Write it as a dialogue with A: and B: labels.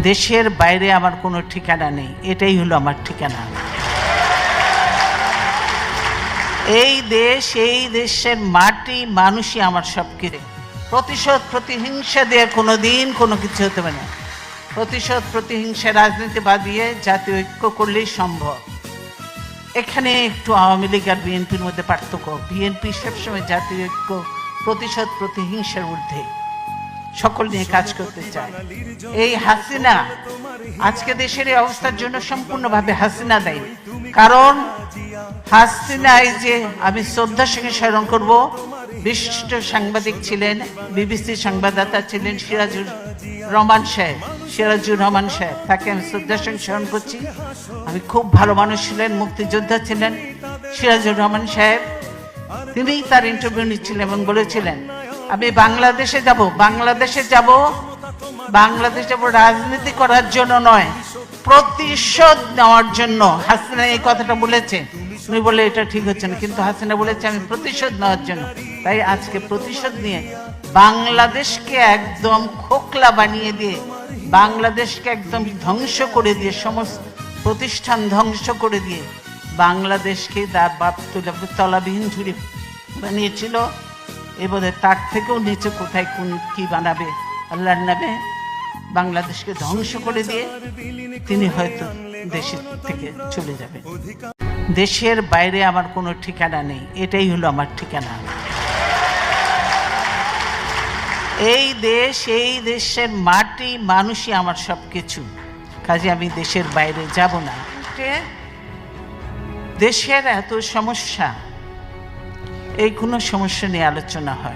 A: দেশের বাইরে আমার কোনো ঠিকানা নেই, এটাই হলো আমার ঠিকানা। এই দেশ, এই দেশের মাটি, মানুষই আমার সব কিছু। প্রতিশোধ প্রতিহিংসা দিয়ে কোনোদিন কোনো কিছু হতে পারে না। প্রতিশোধ প্রতিহিংসা রাজনীতি বাদিয়ে জাতীয় ঐক্য করলেই সম্ভব। এখানে একটু আওয়ামী লীগ আর বিএনপির মধ্যে পার্থক্য। বিএনপি সবসময় জাতীয় ঐক্য, প্রতিশোধ প্রতিহিংসার ঊর্ধ্বে সকল নিয়ে কাজ করতে চায়। এই হাসিনা আজকে দেশের এই অবস্থার জন্য সম্পূর্ণভাবে হাসিনা দায়ী। কারণ হাসিনা, এই যে আমি শ্রদ্ধার সঙ্গে স্মরণ করব, বিশিষ্ট সাংবাদিক ছিলেন, বিবিসি সংবাদদাতা ছিলেন সিরাজুর রহমান সাহেব, তাকে আমি শ্রদ্ধার সঙ্গে স্মরণ করছি। আমি খুব ভালো মানুষ ছিলেন, মুক্তিযোদ্ধা ছিলেন সিরাজুর রহমান সাহেব। তিনিই তার ইন্টারভিউ নিচ্ছিলেন এবং বলেছিলেন, আমি বাংলাদেশে যাব রাজনীতি করার জন্য নয়, প্রতিশোধ নেওয়ার জন্য। হাসিনা এই কথাটা বলেছে, উনি বলে এটা ঠিক হচ্ছে না, কিন্তু হাসিনা বলেছে আমি প্রতিশোধ নেওয়ার জন্য। তাই আজকে প্রতিশোধ নিয়ে বাংলাদেশকে একদম খোকলা বানিয়ে দিয়ে, বাংলাদেশকে একদম ধ্বংস করে দিয়ে, সমস্ত প্রতিষ্ঠান ধ্বংস করে দিয়ে বাংলাদেশকে তলাবিহীন ঝুড়ি বানিয়েছিল। এবারে তার থেকেও নিচে কোথায় কোন কি বানাবে আল্লাহর নামে, বাংলাদেশকে ধ্বংস করে দিয়ে তিনি হয়তো দেশের থেকে চলে যাবে। দেশের বাইরে আমার কোনো ঠিকানা নেই, এটাই হলো আমার ঠিকানা। এই দেশ, এই দেশের মাটি, মানুষই আমার সব কিছু। কাজে আমি দেশের বাইরে যাব না। দেশের এত সমস্যা, এই কোনো সমস্যা নিয়ে আলোচনা হয়।